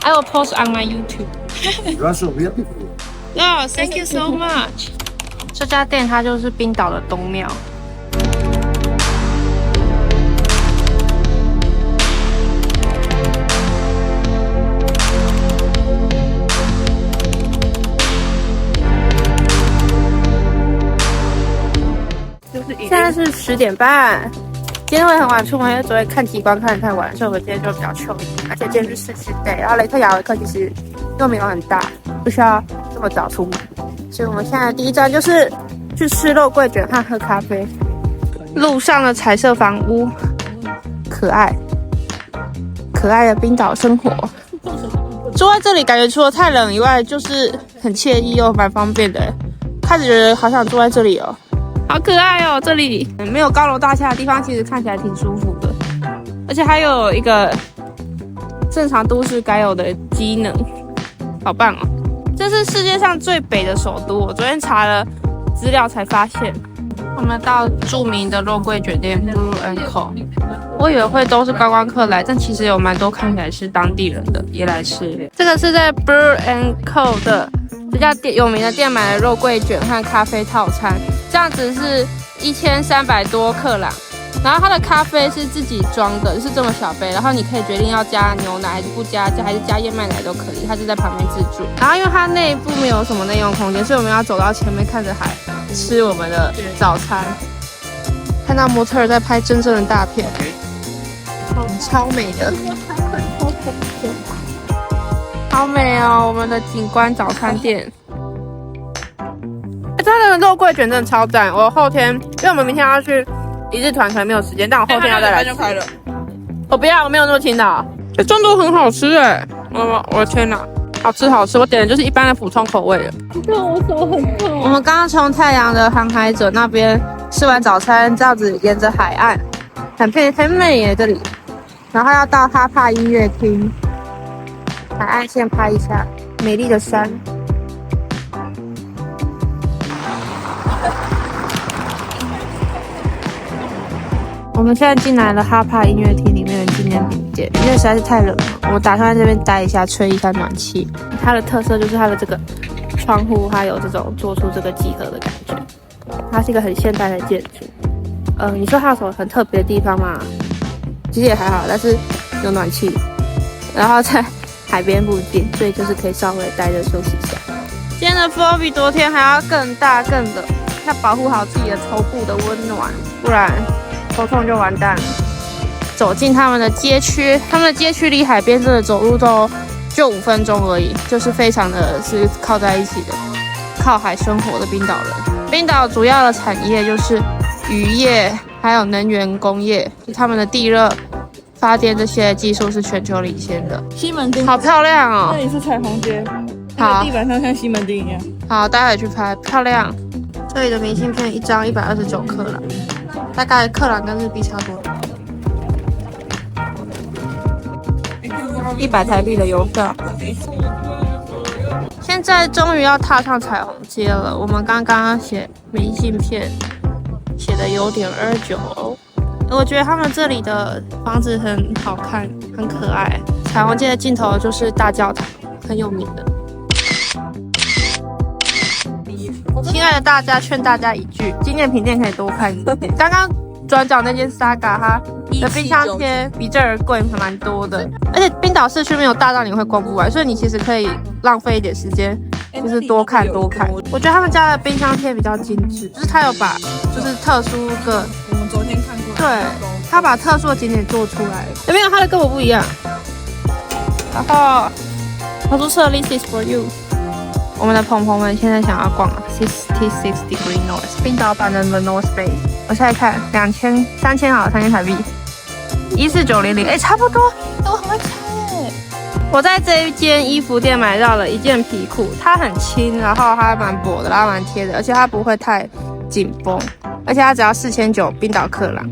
I will post on my YouTube. Russia, beautiful. Oh, thank you so much. 这家店它就是冰岛的东庙。现在是10点半，今天会很晚出门，因为昨天看极光看得太晚，所以我们今天就比较 chill 一点。而且今天是4day，然后雷特雅维克其实又没有很大，不需要这么早出门，所以我们现在的第一站就是去吃肉桂卷和喝咖啡。路上的彩色房屋，可爱的冰岛生活。住在这里感觉除了太冷以外，就是很惬意又蛮方便的。开始觉得好想住在这里哦。好可爱哦！这里没有高楼大厦的地方，其实看起来挺舒服的，而且还有一个正常都市该有的机能，好棒哦！这是世界上最北的首都，我昨天查了资料才发现。我们到著名的肉桂卷店 Brew & Co， 我以为会都是观光客来，但其实有蛮多看起来是当地人的也来吃。这个是在 Brew & Co 的这家店有名的店买的肉桂卷和咖啡套餐。这样子是1300多克朗，然后它的咖啡是自己装的，是这么小杯，然后你可以决定要加牛奶还是不加，还是加燕麦奶都可以，它就在旁边自助。然后因为它内部没有什么内用空间，所以我们要走到前面看着海吃我们的早餐。看到模特儿在拍真正的大片，超美的，好美哦！我们的景观早餐店。它的肉桂卷真的超赞！我后天，因为我们明天要去一日团，可能没有时间，但我后天要再来吃。我不要，我没有那么勤劳。这真的很好吃哎！我的天哪，好吃！我点的就是一般的普通口味的。看我手很痛。我们刚刚从太阳的航海者那边吃完早餐，这样子沿着海岸，很美耶这里。然后要到哈帕音乐厅，海岸线拍一下美丽的山。我们现在进来了哈帕音乐厅里面的纪念品店，因为实在是太冷了，我打算在这边待一下，吹一下暖气。它的特色就是它的这个窗户，它有这种做出这个几何的感觉。它是一个很现代的建筑。你说它有什么很特别的地方吗？其实也还好，但是有暖气，然后在海边附近，所以就是可以稍微待着休息一下。今天的风比昨天还要更大更冷，要保护好自己的头部的温暖，不然头痛就完蛋了。走进他们的街区，他们的街区离海边真的走路就5分钟而已，就是非常的是靠在一起的，靠海生活的冰岛人。冰岛主要的产业就是渔业，还有能源工业，就他们的地热发电这些技术是全球领先的。西门町好漂亮哦！那里是彩虹街，好，地板上像西门町一样。好，待会去拍，漂亮。这里的明信片一张129克朗，大概克朗跟日币差不多。100台币的邮票。现在终于要踏上彩虹街了。我们刚刚写明信片，写的有点29哦。我觉得他们这里的房子很好看，很可爱。彩虹街的尽头就是大教堂，很有名的。亲爱的大家，劝大家一句，纪念品店可以多看一点。刚刚转角那间 Saga， 它的冰箱贴比这儿贵蛮多的，而且冰岛市区没有大到你会逛不完，所以你其实可以浪费一点时间，就是多看。我觉得他们家的冰箱贴比较精致，就是他有把就是特殊个，我们昨天看过。对，他把特殊的景点做出来，没有他的跟我不一样。然后他说设立 This is for you。我们的朋友们现在想要逛66 Degree North 冰岛版的 The North Face， 我现在看3000好了，3000台币，14900，差不多，我很会猜耶。我在这一间衣服店买到了一件皮裤，它很轻，然后它蛮薄的，然后蛮贴的，而且它不会太紧绷，而且它只要4900冰岛克朗，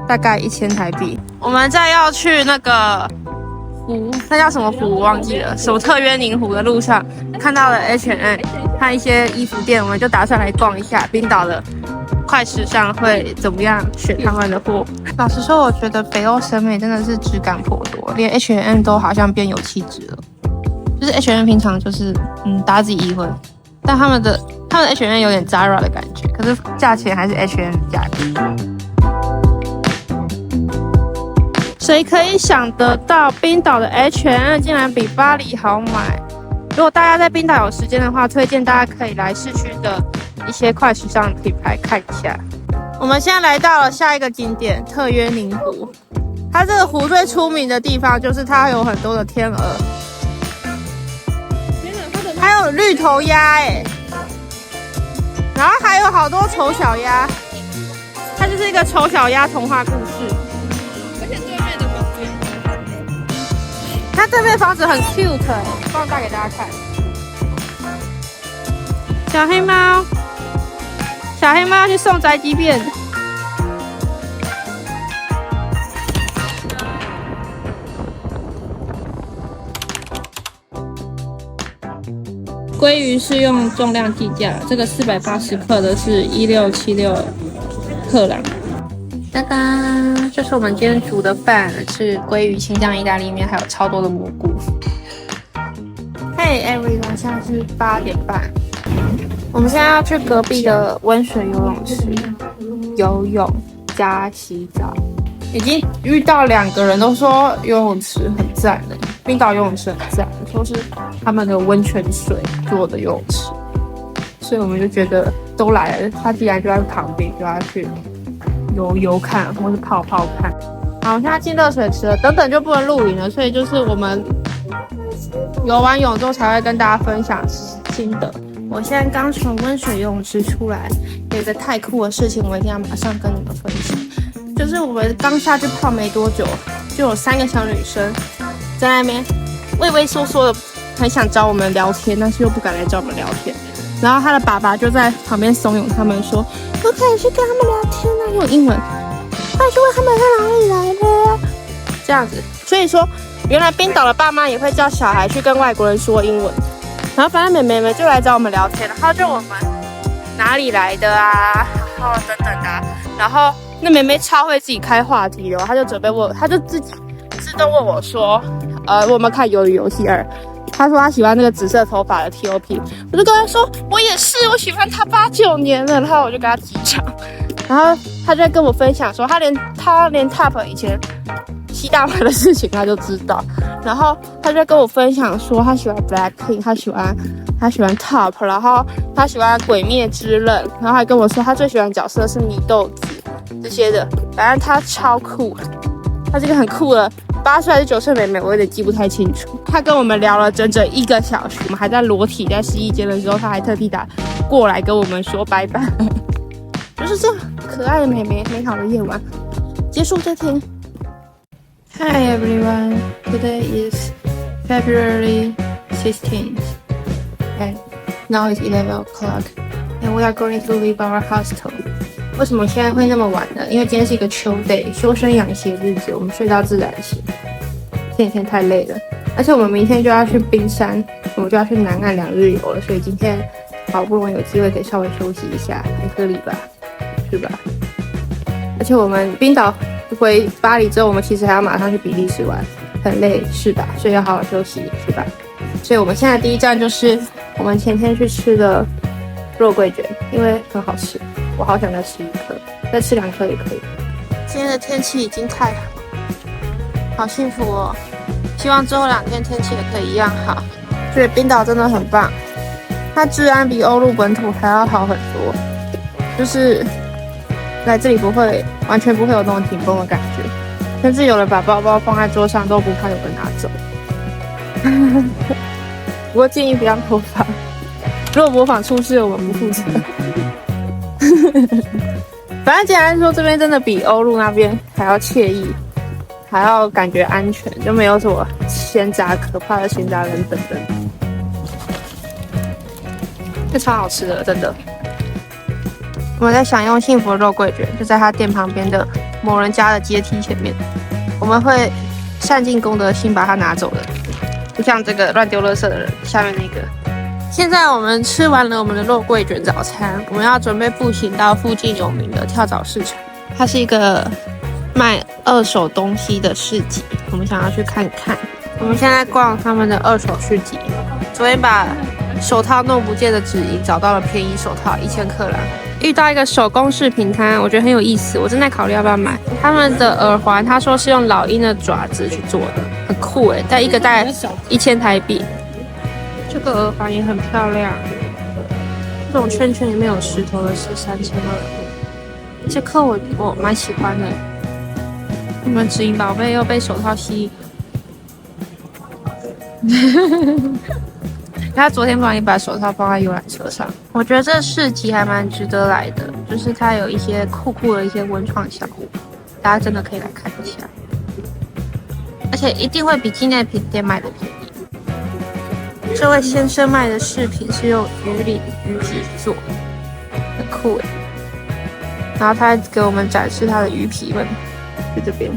大概1000台币。我们在要去那个湖，那叫什么湖我忘记了，什么特约宁湖的路上看到了 H&M 和一些衣服店，我们就打算来逛一下冰岛的快时尚会怎么样选他们的货。老实说，我觉得北欧审美真的是质感颇多，连 H&M 都好像变有气质了。是 H&M 平常就是大家自己议会，但他们的 H&M 有点 Zara 的感觉，可是价钱还是 H&M 价格。谁可以想得到冰岛的 H&M 竟然比巴黎好买？如果大家在冰岛有时间的话，推荐大家可以来市区的一些快时尚品牌看一下。我们现在来到了下一个景点特约宁湖，它这个湖最出名的地方就是它有很多的天鹅，还有绿头鸭然后还有好多丑小鸭，它就是一个丑小鸭童话故事。而且对面的房子也很漂亮，它对面房子很 cute 放大给大家看。小黑猫要去送宅急便。鲑鱼是用重量计价，这个480克的是1676克朗。哒哒，这是我们今天煮的饭，是鲑鱼青酱意大利面，还有超多的蘑菇。Hey everyone， 现在是8点半，我们现在要去隔壁的温水游泳池游泳加洗澡。已经遇到2个人都说游泳池很赞的，冰岛游泳池很赞，说是他们的温泉水做的游泳池，所以我们就觉得都来了，他既然就在旁边，就要去游看或是泡看。好，现在进热水池了，等等就不能录影了，所以就是我们游完泳之后才会跟大家分享心得。我现在刚从温水游泳池出来，有一个太酷的事情，我一定要马上跟你们分享。就是我们刚下去泡没多久，就有3个小女生在那边畏畏缩缩的，很想找我们聊天，但是又不敢来找我们聊天。然后他的爸爸就在旁边怂恿他们说：“我可以去跟他们聊天啊，用英文，快去问他们在哪里来的。”这样子，所以说原来冰岛的爸妈也会叫小孩去跟外国人说英文。然后反正妹妹们就来找我们聊天，然后就我们哪里来的啊，然后等等的然后那妹妹超会自己开话题哦，她就准备问，她就自己自动问我说，我有没有看《鱿鱼游戏2》？她说她喜欢那个紫色头发的 T.O.P， 我就跟她说我也是，我喜欢他8、9年了，然后我就跟她击掌，然后她就在跟我分享说，她连 Top 以前吸大麻的事情她就知道，然后她就在跟我分享说，她喜欢 Blackpink， 她喜欢 Top， 然后她喜欢鬼灭之刃，然后还跟我说她最喜欢的角色是祢豆子。这些的，反正她超酷，她是一个很酷的8岁还是9岁妹妹，我有点记不太清楚。她跟我们聊了整整1个小时，我们还在裸体在试衣间的时候，她还特地打过来跟我们说拜拜。就是这样可爱的妹妹，美好的夜晚结束这天。Hi everyone, today is February 16th, and now it's 11 o'clock, and we are going to leave our hostel.为什么现在会那么晚呢？因为今天是一个秋 day， 修身养息的日子，我们睡到自然醒。这几天太累了，而且我们明天就要去冰山，我们就要去南岸2日游了，所以今天好不容易有机会可以稍微休息一下，很合理吧？是吧？而且我们冰岛回巴黎之后，我们其实还要马上去比利时玩，很累是吧？所以要好好休息是吧？所以我们现在第一站就是我们前天去吃的肉桂卷，因为很好吃。我好想再吃1颗，再吃2颗也可以。今天的天气已经太好，好幸福哦！希望之后2天天气也可以一样好。所以冰岛真的很棒，它治安比欧陆本土还要好很多，就是来这里完全不会有那种紧绷的感觉，甚至有人把包包放在桌上都不怕有人拿走。不过建议不要模仿，如果模仿出事，我们不负责。反正简单说，这边真的比欧陆那边还要惬意，还要感觉安全，就没有什么闲杂可怕的闲杂人等等。这超好吃的，真的。我们在享用幸福的肉桂卷，就在他店旁边的某人家的阶梯前面。我们会善尽公德心把它拿走的，不像这个乱丢垃圾的人下面那个。现在我们吃完了我们的肉桂卷早餐，我们要准备步行到附近有名的跳蚤市场。它是一个卖2手东西的市集，我们想要去看看。我们现在逛他们的二手市集，昨天把手套弄不见的指引找到了便宜手套1000克朗。遇到一个手工饰品摊，我觉得很有意思，我正在考虑要不要买。他们的耳环，他说是用老鹰的爪子去做的，很酷诶，但一个大概1000台币。这个耳环也很漂亮，这种圈圈里面有石头的是3200。这颗我蛮喜欢的。我们指引宝贝又被手套吸引。他昨天不小心把手套放在游览车上，我觉得这市集还蛮值得来的，就是它有一些酷酷的一些文创小物，大家真的可以来看一下，而且一定会比纪念品店卖的便宜。这位先生卖的饰品是用鱼鳞鱼皮做，很酷诶。然后他还给我们展示他的鱼皮们，在这边。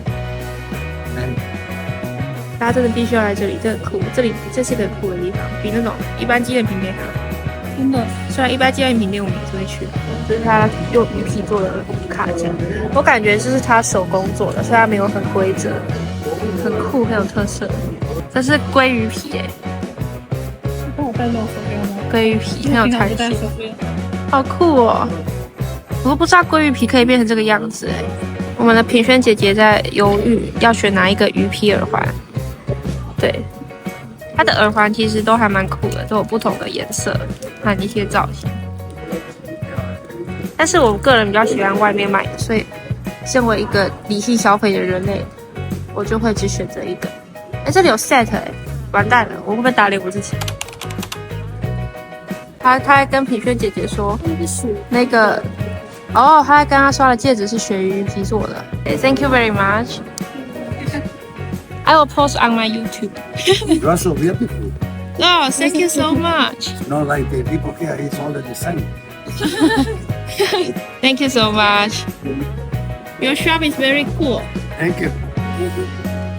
大家真的必须要来这里，这很酷。这是个酷的地方，比那种一般纪念品店还好。真的，虽然一般纪念品店我们也是会去，就是他用鱼皮做的卡件，我感觉就是他手工做的，所以它没有很规则，很酷，很有特色。这是鲑鱼皮耶，帮我戴这种手表吗？鲑鱼皮很有弹性，好酷哦！我都不知道鲑鱼皮可以变成这个样子哎。我们的品轩姐姐在犹豫要选哪一个鱼皮耳环。对，它的耳环其实都还蛮酷的，都有不同的颜色和一些造型。但是我个人比较喜欢外面买的，所以身为一个理性消费的人类，我就会只选择一个。哎，这里有 set 哎，完蛋了，我会不会打脸我自己？他还跟品轩姐姐说，那个他还跟他刷的戒指是鳕鱼皮做的。Thank you very much. I will post on my YouTube. You are so beautiful. Oh, thank you so much. Not like the people here, it's all the same. Thank you so much. Your shop is very cool. Thank you.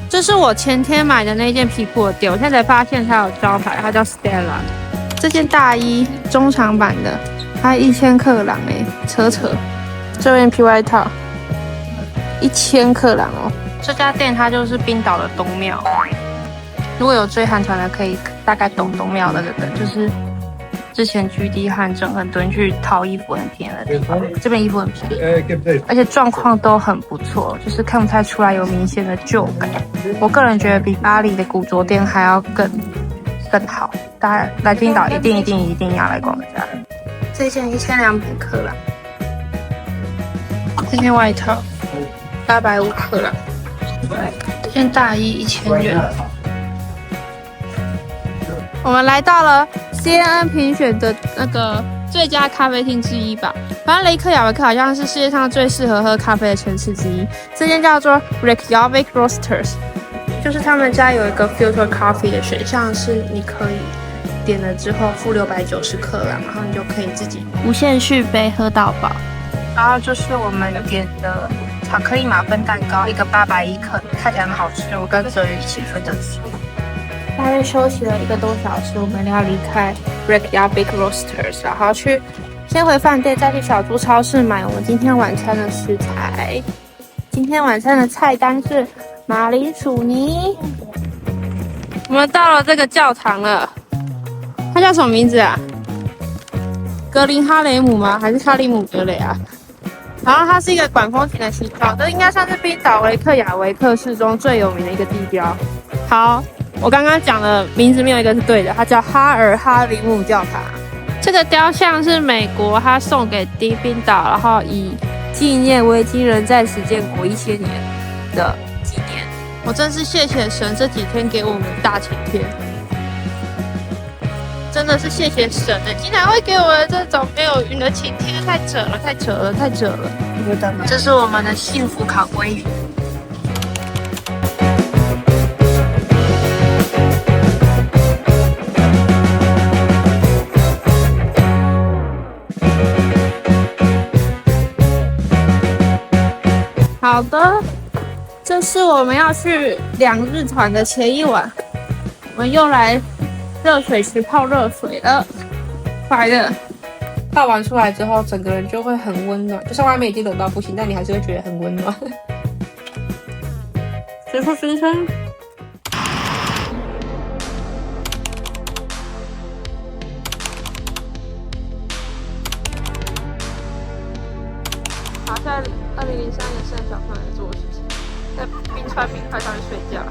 这是我前天买的那件皮裤的店，我现在才发现它有招牌，它叫 Stella。这件大衣中长版的，它1000克朗哎，扯。这件皮外套1000克朗哦。这家店它就是冰岛的东庙，如果有追韩团的可以大概懂东庙的这个，就是之前GD和郑恒敦去淘衣服很便宜的地方，这边衣服很便宜，而且状况都很不错，就是看不太出来有明显的旧感。我个人觉得比巴黎的古着店还要更好，大家来冰岛一定要来逛这家。这件1200克朗，这件外套850克朗。这件大衣1000元。我们来到了 CNN 评选的那个最佳咖啡厅之一吧。反正雷克雅维克好像是世界上最适合喝咖啡的城市之一。这间叫做 Reykjavik Roasters， 就是他们家有一个 filter coffee 的选项，是你可以点了之后付690克朗，然后你就可以自己无限续杯喝到饱。然后就是我们点的巧克力马芬蛋糕，一个810克，看起来很好吃，我跟泽宇一起分着吃。大约休息了1个多小时，我们要离开 Reykjavik Roasters， 然后先回饭店，再去小猪超市买我们今天晚餐的食材。今天晚餐的菜单是马铃薯泥。我们到了这个教堂了，它叫什么名字啊？格林哈雷姆吗？还是哈利姆格雷啊？然后它是一个管风琴的形状，这应该算是冰岛雷克雅维克市中最有名的一个地标。好，我刚刚讲的名字没有一个是对的，它叫哈尔哈林姆教堂。这个雕像是美国他送给冰岛，然后以纪念维京人在此建国1000年的纪念。我真是谢谢神这几天给我们大晴天，真的是谢谢神的，竟然会给我们这种没有云的晴天，太扯了。这是我们的幸福烤鲑鱼。好的，这是我们要去2日团的前一晚，我们又来热水池泡热水了，快乐！泡完出来之后，整个人就会很温暖，就算外面已经冷到不行，但你还是会觉得很温暖。水出新生，现在2003年现在小朋友在做的事情，在冰川冰块上面睡觉。